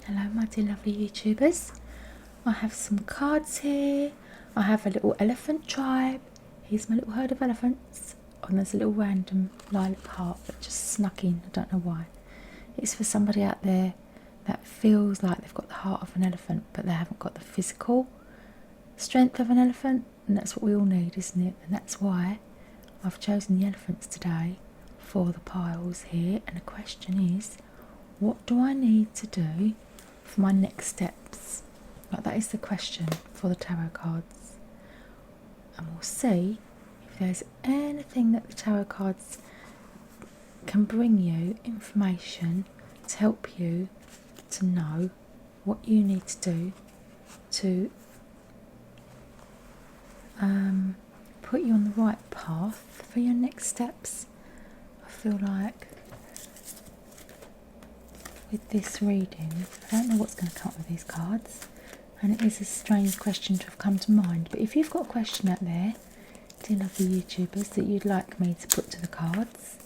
Hello my dear lovely YouTubers. I have some cards here. I have a little elephant tribe. Here's my little herd of elephants. And there's a little random lilac heart that just snuck in. I don't know why. It's for somebody out there that feels like they've got the heart of an elephant but they haven't got the physical strength of an elephant. And that's what we all need, isn't it? And that's why I've chosen the elephants today for the piles here. And the question is, what do I need to do for my next steps? Like, that is the question for the tarot cards. And we'll see if there's anything that the tarot cards can bring you, information to help you to know what you need to do to put you on the right path for your next steps. I feel like with this reading, I don't know what's going to come up with these cards, and it is a strange question to have come to mind, but if you've got a question out there, dear lovely YouTubers, that you'd like me to put to the cards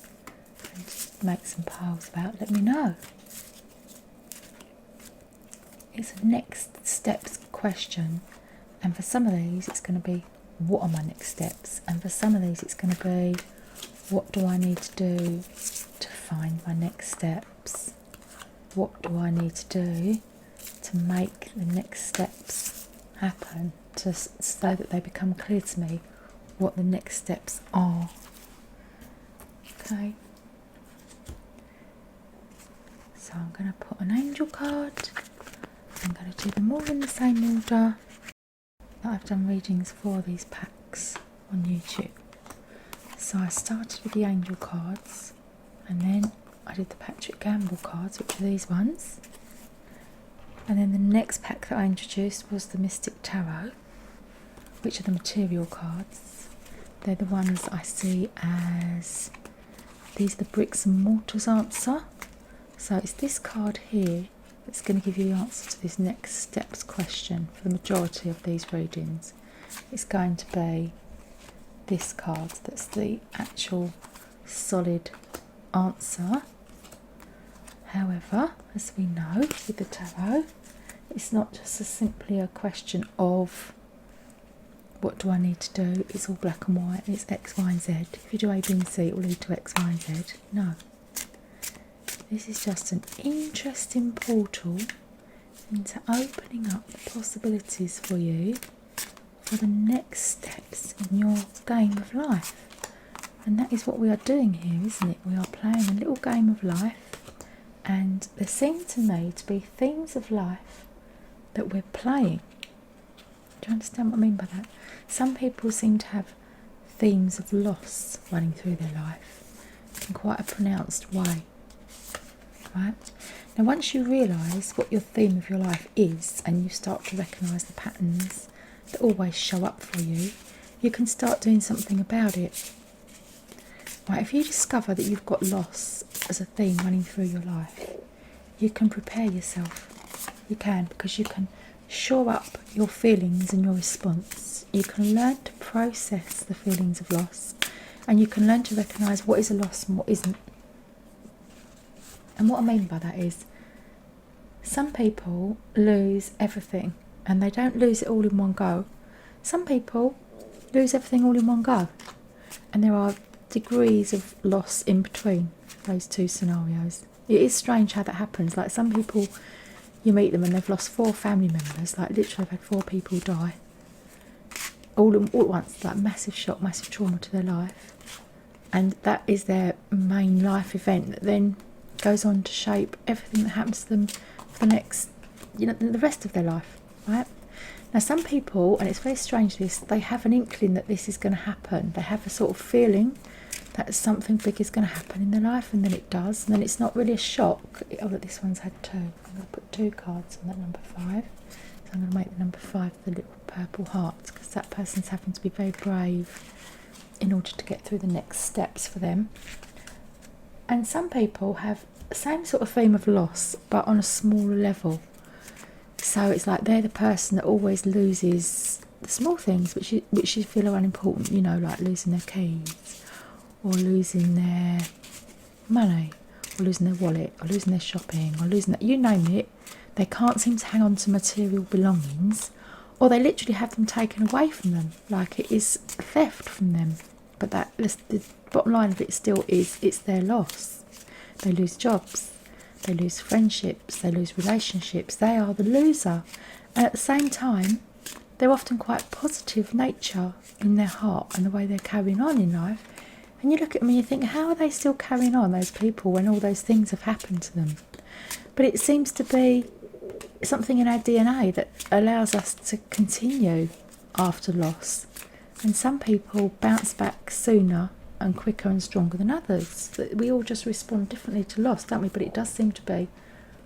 and just make some piles about, let me know. It's a next steps question, and for some of these it's going to be, what are my next steps? And for some of these it's going to be, what do I need to do to find my next steps? What do I need to do to make the next steps happen, so that they become clear to me what the next steps are? Okay, so I'm going to put an angel card. I'm going to do them all in the same order that I've done readings for these packs on YouTube. So I started with the angel cards, and then I did the Patrick Gamble cards, which are these ones, and then the next pack that I introduced was the Mystic Tarot, which are the material cards. They're the ones I see as, these are the bricks and mortars answer. So it's this card here that's going to give you the answer to this next steps question for the majority of these readings. It's going to be this card that's the actual solid answer. However, as we know with the tarot, it's not just simply a question of what do I need to do, it's all black and white, it's X, Y and Z. If you do A, B and C, it will lead to X, Y and Z. No. This is just an interesting portal into opening up the possibilities for you for the next steps in your game of life. And that is what we are doing here, isn't it? We are playing a little game of life, and there seem to me to be themes of life that we're playing. Do you understand what I mean by that? Some people seem to have themes of loss running through their life in quite a pronounced way. Right? Now, once you realise what your theme of your life is, and you start to recognise the patterns that always show up for you, you can start doing something about it. Right, if you discover that you've got loss as a theme running through your life, you can prepare yourself. You can, because you can shore up your feelings and your response. You can learn to process the feelings of loss, and you can learn to recognise what is a loss and what isn't. And what I mean by that is, some people lose everything, and they don't lose it all in one go. Some people lose everything all in one go, and there are degrees of loss in between those two scenarios. It is strange how that happens. Like, some people, you meet them and they've lost 4 family members, like literally they've had 4 people die all at once, like massive shock, massive trauma to their life, and that is their main life event that then goes on to shape everything that happens to them for the next, the rest of their life, right? Now, some people, and it's very strange this, they have an inkling that this is going to happen. They have a sort of feeling that something big is going to happen in their life, and then it does, and then it's not really a shock. Oh look, this one's had 2. I'm going to put 2 cards on that number 5. So I'm going to make the number 5 the little purple heart, because that person's having to be very brave in order to get through the next steps for them. And some people have the same sort of theme of loss, but on a smaller level. So it's like they're the person that always loses the small things which you feel are unimportant, like losing their keys, or losing their money, or or losing their wallet, or losing their shopping, or losing that, you name it. They can't seem to hang on to material belongings, or they literally have them taken away from them, like it is theft from them. But the bottom line of it still is, it's their loss. They lose jobs, they lose friendships, they lose relationships. They are the loser. And at the same time, they're often quite positive nature in their heart and the way they're carrying on in life. And you look at them and you think, how are they still carrying on, those people, when all those things have happened to them? But it seems to be something in our DNA that allows us to continue after loss. And some people bounce back sooner and quicker and stronger than others. We all just respond differently to loss, don't we? But it does seem to be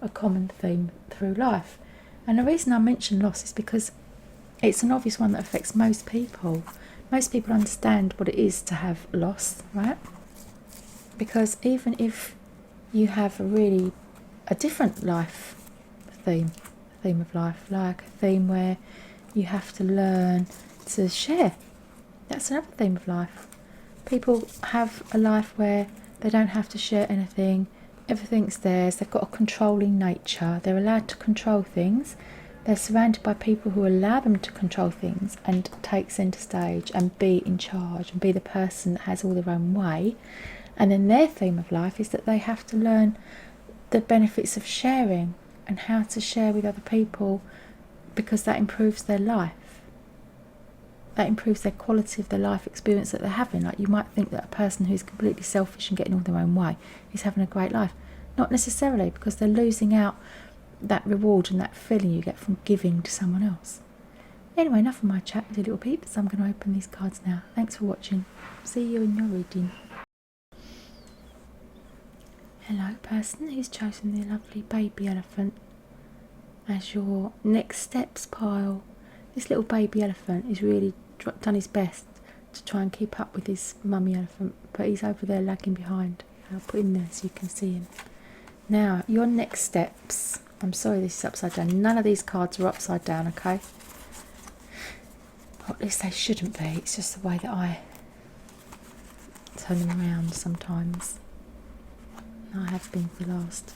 a common theme through life. And the reason I mention loss is because it's an obvious one that affects most people. Most people understand what it is to have loss, right? Because even if you have a different life theme of life, like a theme where you have to learn to share, that's another theme of life. People have a life where they don't have to share anything, everything's theirs, they've got a controlling nature, they're allowed to control things, they're surrounded by people who allow them to control things and take centre stage and be in charge and be the person that has all their own way. And then their theme of life is that they have to learn the benefits of sharing and how to share with other people, because that improves their life. That improves their quality of their life experience that they're having. Like, you might think that a person who's completely selfish and getting all their own way is having a great life. Not necessarily, because they're losing out that reward and that feeling you get from giving to someone else. Anyway, enough of my chat with you little peeps. I'm going to open these cards now. Thanks for watching. See you in your reading. Hello, person who's chosen the lovely baby elephant as your next steps pile. This little baby elephant is really done his best to try and keep up with his mummy elephant, but he's over there lagging behind. I'll put him there so you can see him. Now, your next steps. I'm sorry this is upside down. None of these cards are upside down, okay? Or at least they shouldn't be. It's just the way that I turn them around sometimes. I have been for the last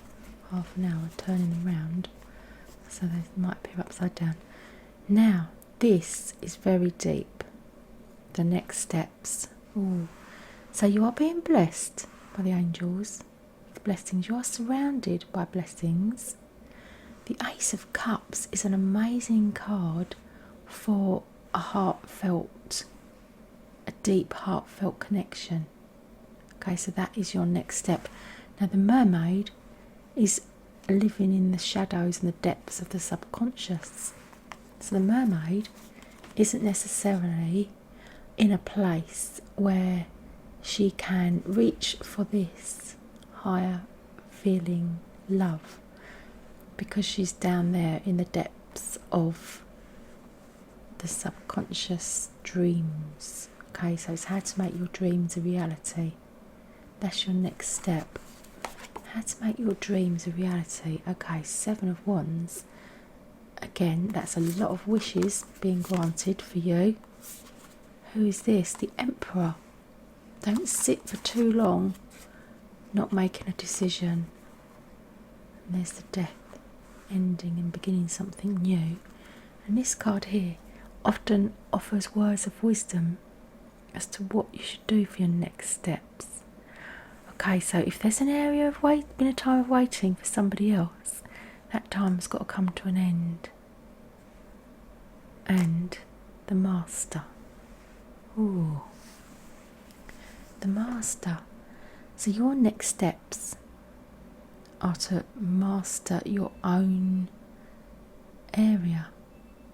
half an hour turning them around, so they might appear upside down. Now, this is very deep. The next steps. Ooh. So you are being blessed by the angels with blessings. You are surrounded by blessings. The Ace of Cups is an amazing card for a deep heartfelt connection. Okay, so that is your next step. Now, the mermaid is living in the shadows and the depths of the subconscious. So the mermaid isn't necessarily in a place where she can reach for this higher feeling love, because she's down there in the depths of the subconscious dreams. Okay, so it's how to make your dreams a reality. That's your next step. How to make your dreams a reality. Okay, 7 of Wands. Again, that's a lot of wishes being granted for you. Who is this? The Emperor. Don't sit for too long not making a decision. And there's the Death, ending and beginning something new. And this card here often offers words of wisdom as to what you should do for your next steps. Okay, so if there's an area of been a time of waiting for somebody else, that time's got to come to an end. And the Master. Ooh. The Master. So your next steps are to master your own area.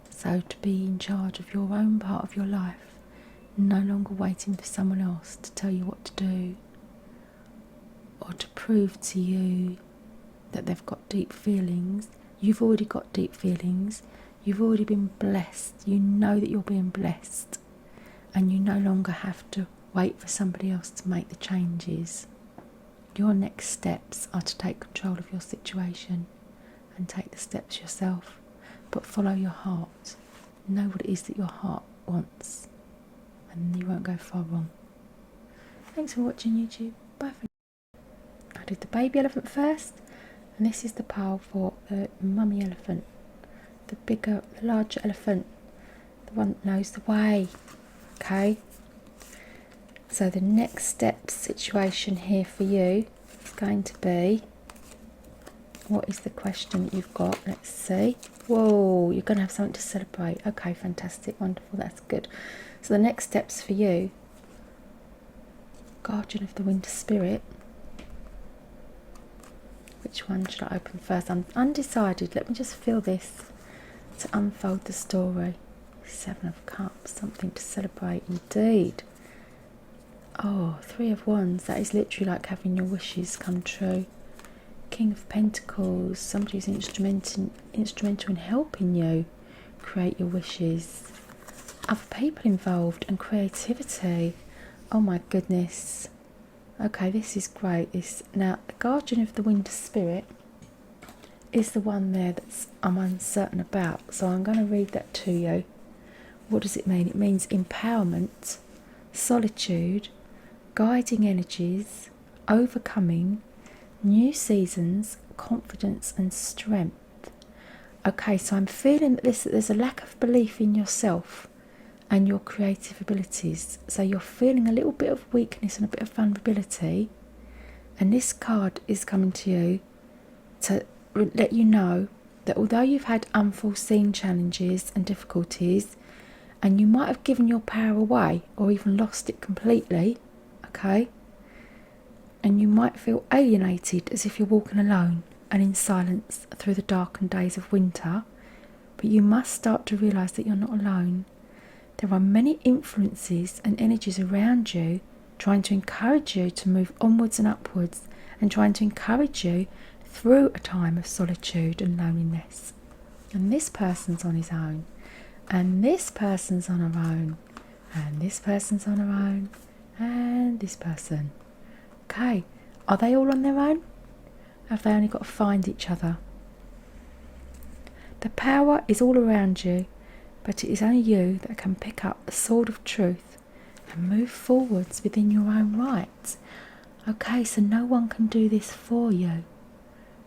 So to be in charge of your own part of your life, no longer waiting for someone else to tell you what to do, or to prove to you that they've got deep feelings. You've already got deep feelings. You've already been blessed. You know that you're being blessed, and you no longer have to wait for somebody else to make the changes. Your next steps are to take control of your situation and take the steps yourself, but follow your heart. Know what it is that your heart wants, and you won't go far wrong. Thanks for watching YouTube. Bye for now. I did the baby elephant first, and this is the pile for the mummy elephant, the bigger, the larger elephant, the one that knows the way. Okay, so the next step situation here for you is going to be, what is the question that you've got? Let's see. Whoa, you're going to have something to celebrate. Okay, fantastic, wonderful, that's good. So the next steps for you, Guardian of the Winter Spirit. Which one should I open first? I'm undecided. Let me just feel this to unfold the story. Seven of Cups, something to celebrate indeed. Oh, Three of Wands, that is literally like having your wishes come true. King of Pentacles, somebody who's instrumental in helping you create your wishes. Other people involved and creativity. Oh my goodness. Okay, this is great. Now, the Guardian of the Winter Spirit is the one there that's I'm uncertain about. So I'm going to read that to you. What does it mean? It means empowerment, solitude, guiding energies, overcoming, new seasons, confidence and strength. Okay, so I'm feeling that there's a lack of belief in yourself and your creative abilities. So you're feeling a little bit of weakness and a bit of vulnerability. And this card is coming to you to let you know that although you've had unforeseen challenges and difficulties, and you might have given your power away or even lost it completely, okay? And you might feel alienated, as if you're walking alone and in silence through the darkened days of winter. But you must start to realise that you're not alone. There are many influences and energies around you trying to encourage you to move onwards and upwards, and trying to encourage you through a time of solitude and loneliness. And this person's on his own, and this person's on her own, and this person's on her own, and this person. Okay, are they all on their own? Have they only got to find each other? The power is all around you, but it is only you that can pick up the sword of truth and move forwards within your own right. Okay, so no one can do this for you.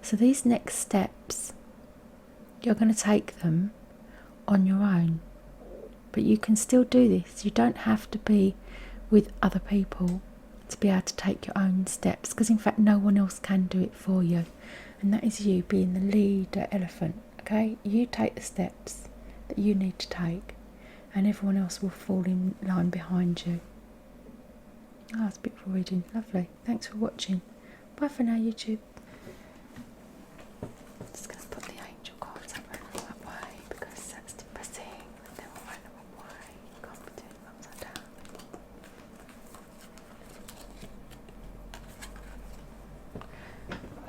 So these next steps, you're going to take them on your own. But you can still do this. You don't have to be with other people to be able to take your own steps, because in fact no one else can do it for you. And that is you being the leader elephant. Okay, you take the steps that you need to take, and everyone else will fall in line behind you. Ah, it's a beautiful reading. Lovely. Thanks for watching. Bye for now, YouTube. Just going to put the angel cards up that way because that's depressing. They're all right the wrong way. Can't be doing them upside down.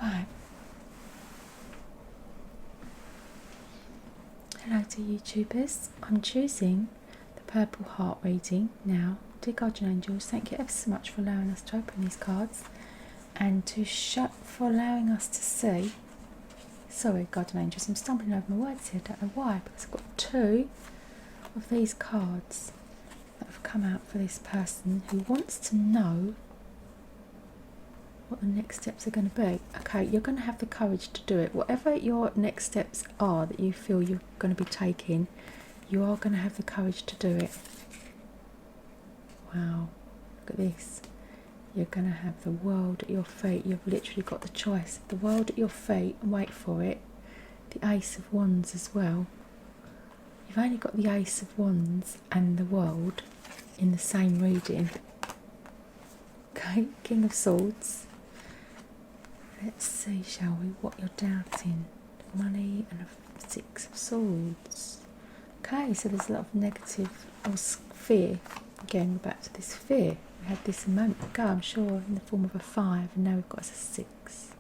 Right. Hello to YouTubers. I'm choosing the purple heart reading now. Dear Guardian Angels, thank you ever so much for allowing us to open these cards and for allowing us to see. Sorry, Guardian Angels, I'm stumbling over my words here. I don't know why, because I've got two of these cards that have come out for this person who wants to know what the next steps are going to be. Okay, you're going to have the courage to do it. Whatever your next steps are that you feel you're going to be taking, you are going to have the courage to do it. Wow, look at this. You're going to have the world at your feet. You've literally got the choice of the world at your feet, and wait for it, the Ace of Wands as well. You've only got the Ace of Wands and the world in the same reading. Okay, King of Swords. Let's see, shall we, what you're doubting. Money and a Six of Swords. Okay, so there's a lot of negative or fear. Again, we're back to this fear. We had this a moment ago, I'm sure, in the form of a 5, and now we've got a 6.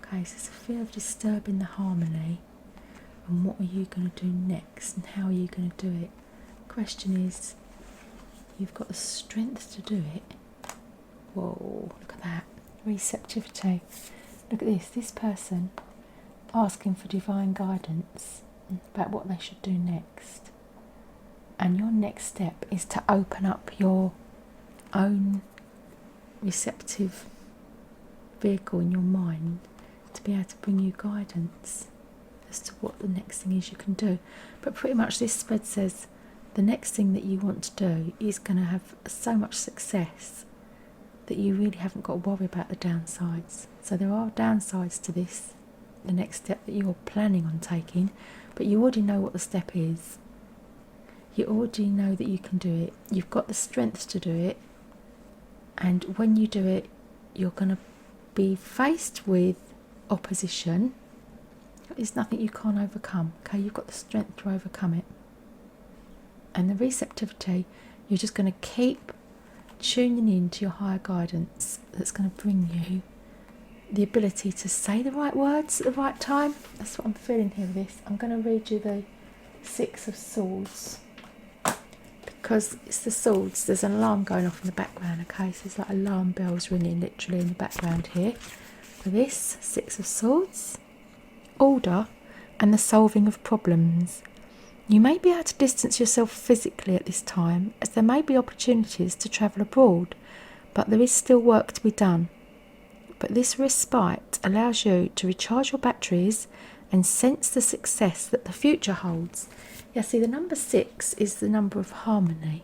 Okay, so it's a fear of disturbing the harmony. And what are you going to do next, and how are you going to do it? Question is, you've got the strength to do it. Whoa, look at that. Receptivity. Look at this person asking for divine guidance about what they should do next. And your next step is to open up your own receptive vehicle in your mind to be able to bring you guidance as to what the next thing is you can do. But pretty much this spread says the next thing that you want to do is going to have so much success that you really haven't got to worry about the downsides. So there are downsides to this, the next step that you're planning on taking, but you already know what the step is. You already know that you can do it. You've got the strength to do it, and when you do it, you're going to be faced with opposition. It's nothing you can't overcome. Okay, you've got the strength to overcome it. And the receptivity, you're just going to keep tuning in to your higher guidance that's going to bring you the ability to say the right words at the right time. That's what I'm feeling here with this. I'm going to read you the Six of Swords, because it's the swords. There's an alarm going off in the background, okay? So there's like alarm bells ringing literally in the background here. For this, Six of Swords, order and the solving of problems. You may be able to distance yourself physically at this time, as there may be opportunities to travel abroad, but there is still work to be done. But this respite allows you to recharge your batteries and sense the success that the future holds. Yeah, see, the number 6 is the number of harmony.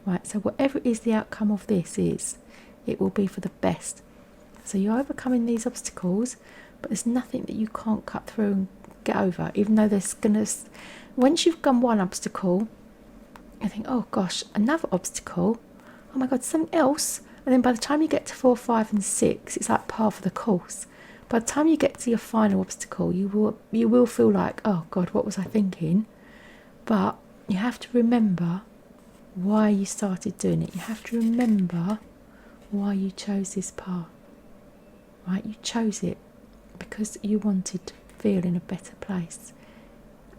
Right, so whatever it is the outcome of this is, it will be for the best. So you're overcoming these obstacles, but there's nothing that you can't cut through and get over, even though there's going to... Once you've done one obstacle, you think, oh gosh, another obstacle, oh my god, something else. And then by the time you get to 4, 5 and 6, it's like par for the course. By the time you get to your final obstacle, you will feel like, oh god, what was I thinking? But you have to remember why you started doing it. You have to remember why you chose this path. Right? You chose it because you wanted to feel in a better place,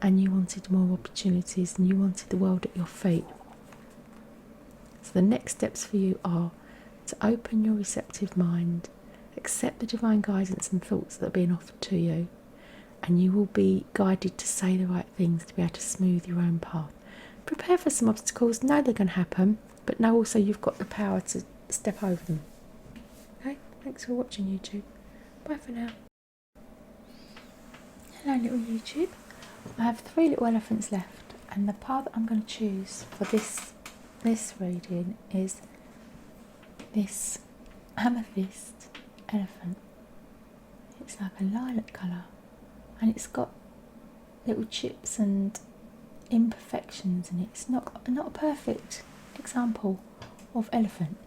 and you wanted more opportunities, and you wanted the world at your feet. So the next steps for you are to open your receptive mind, accept the divine guidance and thoughts that are being offered to you, and you will be guided to say the right things to be able to smooth your own path. Prepare for some obstacles, know they're going to happen, but know also you've got the power to step over them. Okay, thanks for watching YouTube. Bye for now. Hello little YouTube. I have 3 little elephants left, and the path that I'm going to choose for this reading is this amethyst elephant. It's like a lilac colour, and it's got little chips and imperfections in it. It's not a perfect example of elephant,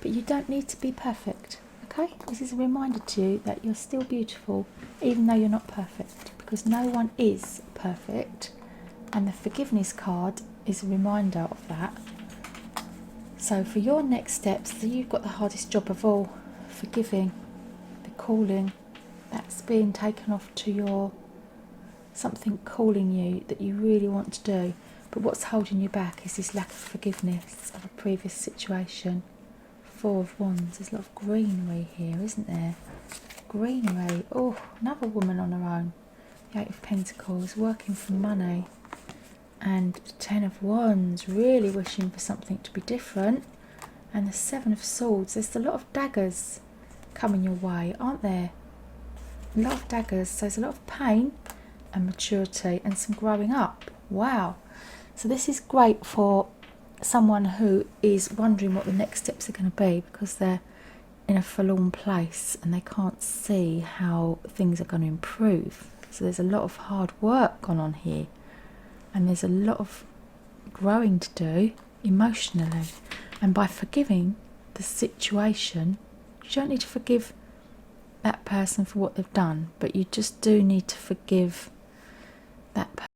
but you don't need to be perfect. Okay, this is a reminder to you that you're still beautiful even though you're not perfect, because no one is perfect, and the forgiveness card is a reminder of that. So for your next steps, you've got the hardest job of all, forgiving, the calling that's being taken off to your something calling you that you really want to do, but what's holding you back is this lack of forgiveness of a previous situation. 4 of Wands, there's a lot of greenery here, isn't there? Greenery. Oh, another woman on her own. The 8 of Pentacles, working for money. And 10 of Wands, really wishing for something to be different. And the 7 of Swords, there's a lot of daggers coming your way, aren't there? A lot of daggers, so there's a lot of pain and maturity and some growing up. Wow. So this is great for someone who is wondering what the next steps are going to be, because they're in a forlorn place and they can't see how things are going to improve. So there's a lot of hard work gone on here, and there's a lot of growing to do emotionally. And by forgiving the situation, you don't need to forgive that person for what they've done, but you just do need to forgive that person.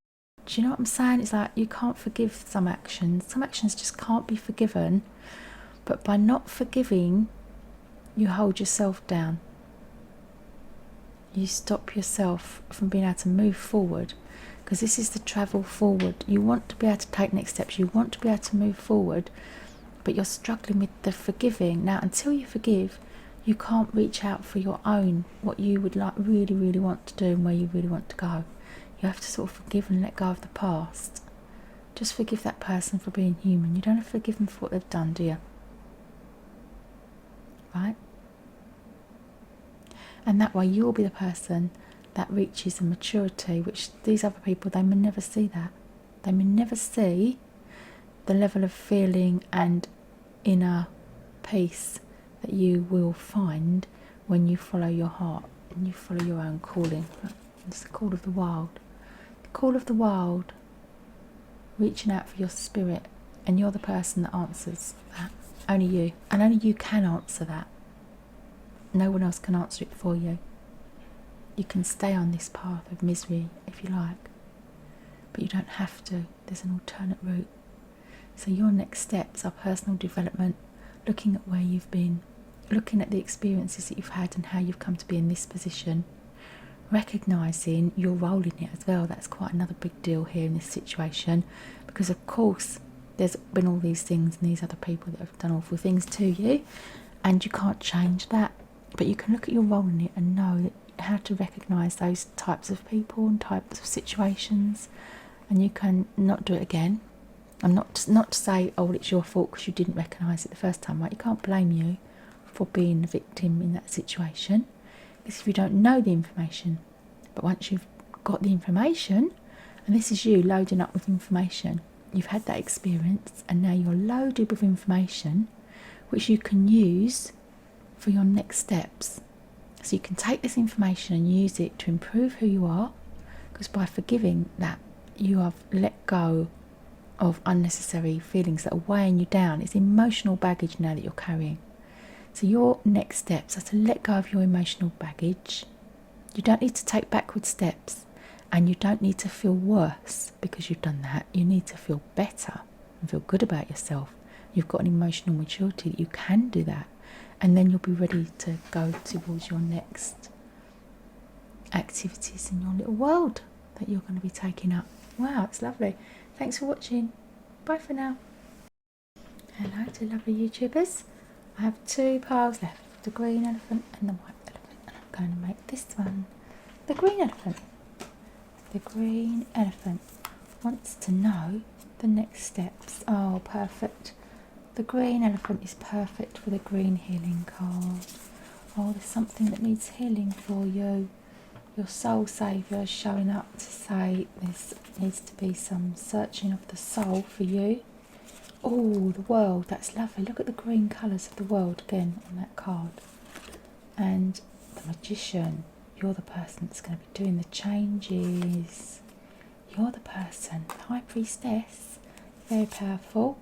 Do you know what I'm saying? It's like you can't forgive some actions. Some actions just can't be forgiven. But by not forgiving, you hold yourself down. You stop yourself from being able to move forward. Because this is the travel forward. You want to be able to take next steps. You want to be able to move forward. But you're struggling with the forgiving. Now, until you forgive, you can't reach out for your own, what you would like, really, really want to do and where you really want to go. You have to sort of forgive and let go of the past. Just forgive that person for being human. You don't have to forgive them for what they've done, do you? Right? And that way you'll be the person that reaches a maturity, which these other people, they may never see that. They may never see the level of feeling and inner peace that you will find when you follow your heart and you follow your own calling. It's the call of the wild. The call of the wild, reaching out for your spirit, and you're the person that answers that. Only you. And only you can answer that. No one else can answer it for you. You can stay on this path of misery if you like, but you don't have to. There's an alternate route. So your next steps are personal development, looking at where you've been, looking at the experiences that you've had and how you've come to be in this position, recognising your role in it as well. That's quite another big deal here in this situation, because of course there's been all these things and these other people that have done awful things to you, and you can't change that, but you can look at your role in it and know that how to recognise those types of people and types of situations, and you can not do it again. And not to say, oh, well, it's your fault because you didn't recognise it the first time, right? You can't blame you for being a victim in that situation, because if you don't know the information, but once you've got the information, and this is you loading up with information, you've had that experience and now you're loaded with information which you can use for your next steps. So you can take this information and use it to improve who you are, because by forgiving that, you have let go of unnecessary feelings that are weighing you down. It's emotional baggage now that you're carrying. So your next steps are to let go of your emotional baggage. You don't need to take backward steps, and you don't need to feel worse because you've done that. You need to feel better and feel good about yourself. You've got an emotional maturity that you can do that, and then you'll be ready to go towards your next activities in your little world that you're going to be taking up. Wow, it's lovely. Thanks for watching. Bye for now. Hello to lovely YouTubers. I have 2 piles left, the green elephant and the white elephant, and I'm going to make this one the green elephant. The green elephant wants to know the next steps. Oh, perfect. The green elephant is perfect for the green healing card. Oh, there's something that needs healing for you. Your soul saviour is showing up to say this needs to be some searching of the soul for you. Oh, the world, that's lovely. Look at the green colours of the world again on that card. And the magician, you're the person that's going to be doing the changes. You're the person. The high priestess, very powerful.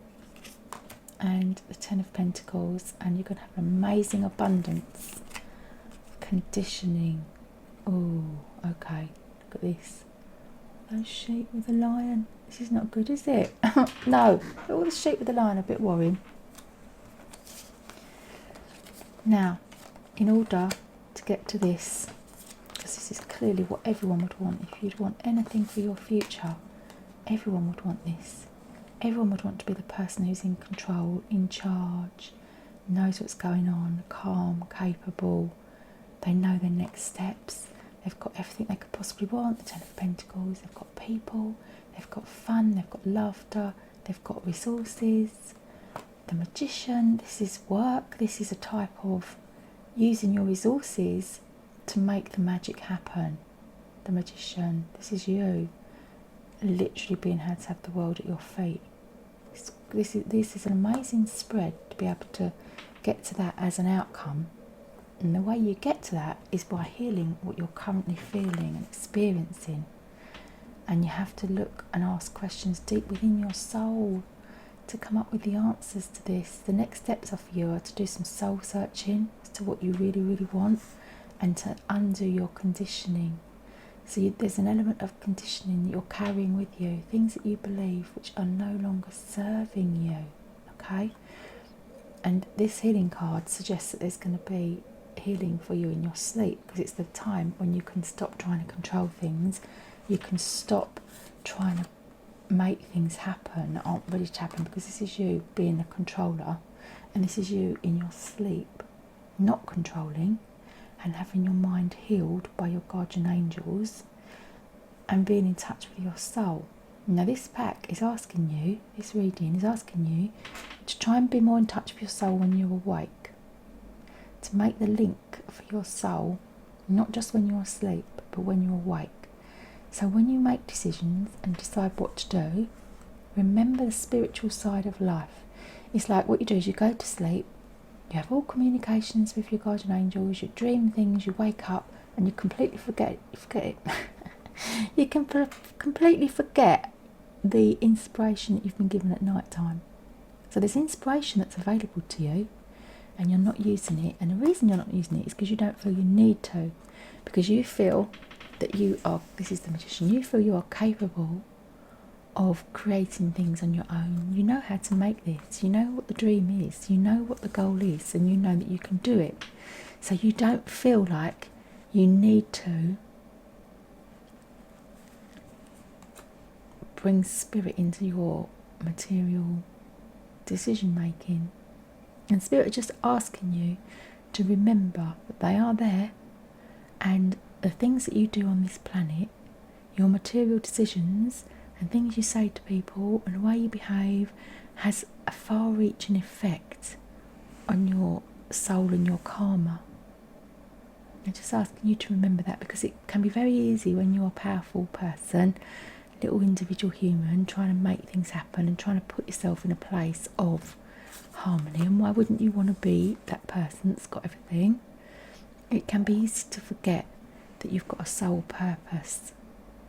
And the 10 of Pentacles, and you're going to have an amazing abundance. Conditioning. Oh, okay. Look at this. Those sheep with the lion. This is not good, is it? No. All the sheep with the lion are a bit worrying. Now, in order to get to this, because this is clearly what everyone would want. If you'd want anything for your future, everyone would want this. Everyone would want to be the person who's in control, in charge, knows what's going on, calm, capable. They know their next steps. They've got everything they could possibly want. The 10 of Pentacles, they've got people, they've got fun, they've got laughter, they've got resources. The magician, this is work. This is a type of using your resources to make the magic happen. The magician, this is you. Literally being able to have the world at your feet. This is an amazing spread to be able to get to that as an outcome. And the way you get to that is by healing what you're currently feeling and experiencing. And you have to look and ask questions deep within your soul to come up with the answers to this. The next steps are for you are to do some soul searching as to what you really, really want, and to undo your conditioning. So there's an element of conditioning that you're carrying with you, things that you believe which are no longer serving you, okay? And this healing card suggests that there's going to be healing for you in your sleep, because it's the time when you can stop trying to control things. You can stop trying to make things happen that aren't ready to happen, because this is you being a controller, and this is you in your sleep, not controlling, and having your mind healed by your guardian angels and being in touch with your soul. Now this pack is asking you, this reading is asking you to try and be more in touch with your soul when you're awake, to make the link for your soul not just when you're asleep, but when you're awake. So when you make decisions and decide what to do, remember the spiritual side of life. It's like what you do is you go to sleep, you have all communications with your guardian angels, you dream things, you wake up and you completely forget it. You can completely forget the inspiration that you've been given at night time. So there's inspiration that's available to you and you're not using it. And the reason you're not using it is because you don't feel you need to. Because you feel that you are, this is the magician, you feel you are capable of creating things on your own. You know how to make this. You know what the dream is. You know what the goal is. And you know that you can do it. So you don't feel like you need to bring spirit into your material decision making. And spirit are just asking you to remember that they are there, and the things that you do on this planet, your material decisions and things you say to people and the way you behave, has a far-reaching effect on your soul and your karma. I'm just asking you to remember that, because it can be very easy when you're a powerful person, little individual human, trying to make things happen and trying to put yourself in a place of harmony. And why wouldn't you want to be that person that's got everything? It can be easy to forget that you've got a soul purpose.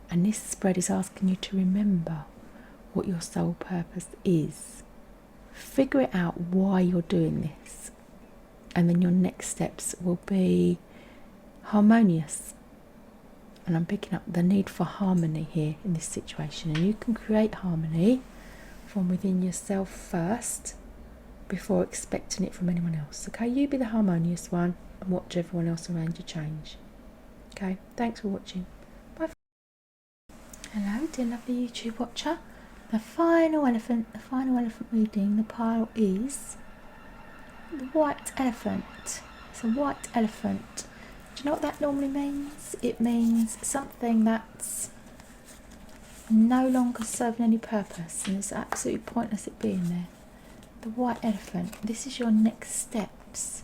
And this spread is asking you to remember what your soul purpose is. Figure it out why you're doing this. And then your next steps will be harmonious. And I'm picking up the need for harmony here in this situation. And you can create harmony from within yourself first before expecting it from anyone else. Okay, you be the harmonious one and watch everyone else around you change. Okay, thanks for watching. Bye. Hello, dear lovely YouTube watcher. The final elephant reading, the pile is the white elephant. It's a white elephant. Do you know what that normally means? It means something that's no longer serving any purpose and it's absolutely pointless it being there. The white elephant. This is your next steps.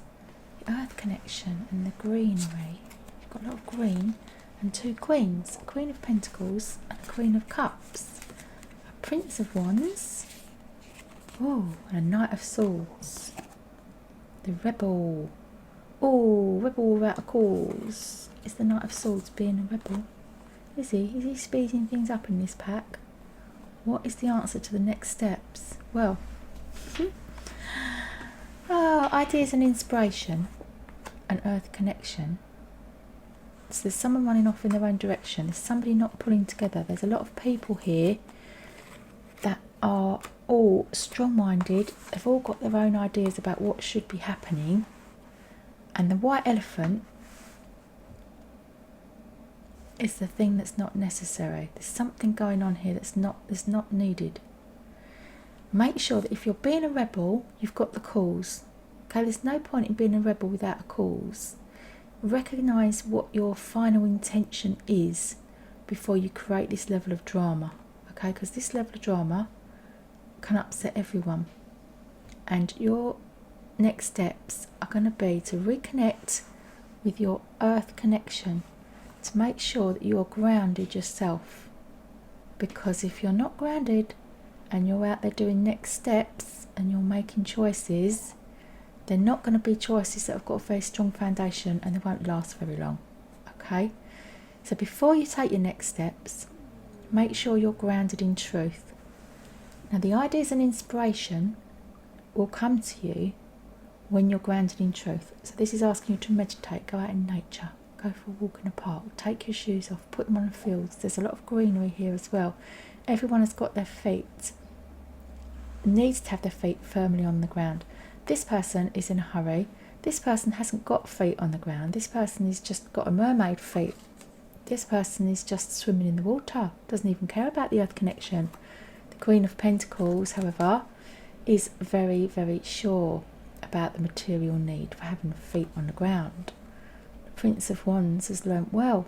The earth connection and the greenery. You've got a lot of green and two queens. A Queen of Pentacles and a Queen of Cups. A Prince of Wands. Oh, and a Knight of Swords. The Rebel. Oh, rebel without a cause. Is the Knight of Swords being a rebel? Is he? Is he speeding things up in this pack? What is the answer to the next steps? Well, ideas and inspiration and earth connection. So there's someone running off in their own direction. There's somebody not pulling together. There's a lot of people here that are all strong-minded. They've all got their own ideas about what should be happening. And the white elephant is the thing that's not necessary. There's something going on here that's not needed. Make sure that if you're being a rebel, you've got the cause. Okay, there's no point in being a rebel without a cause. Recognise what your final intention is before you create this level of drama. Okay, because this level of drama can upset everyone. And your next steps are going to be to reconnect with your earth connection, to make sure that you are grounded yourself. Because if you're not grounded and you're out there doing next steps and you're making choices, they're not going to be choices that have got a very strong foundation and they won't last very long. Okay, so before you take your next steps, make sure you're grounded in truth. Now the ideas and inspiration will come to you when you're grounded in truth. So this is asking you to meditate, go out in nature, go for a walk in a park, take your shoes off, put them on the fields. There's a lot of greenery here as well. Everyone has got their feet, needs to have their feet firmly on the ground. This person is in a hurry. This person hasn't got feet on the ground. This person has just got a mermaid feet. This person is just swimming in the water, doesn't even care about the earth connection. The Queen of Pentacles, however, is very, very sure about the material need for having feet on the ground. The Prince of Wands has learnt well,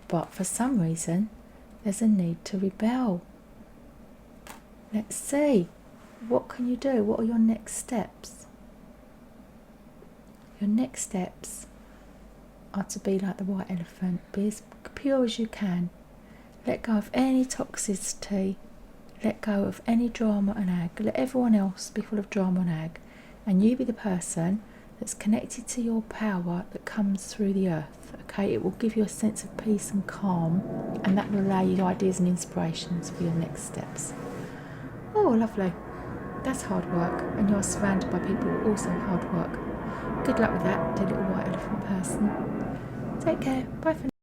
but for some reason there's a need to rebel. Let's see, what can you do? What are your next steps? Your next steps are to be like the white elephant. Be as pure as you can. Let go of any toxicity. Let go of any drama and ag. Let everyone else be full of drama and ag. And you be the person that's connected to your power that comes through the earth. Okay, it will give you a sense of peace and calm, and that will allow you ideas and inspirations for your next steps. Oh, lovely. That's hard work, and you're surrounded by people who also hard work. Good luck with that, dear little white elephant person. Take care. Bye for now.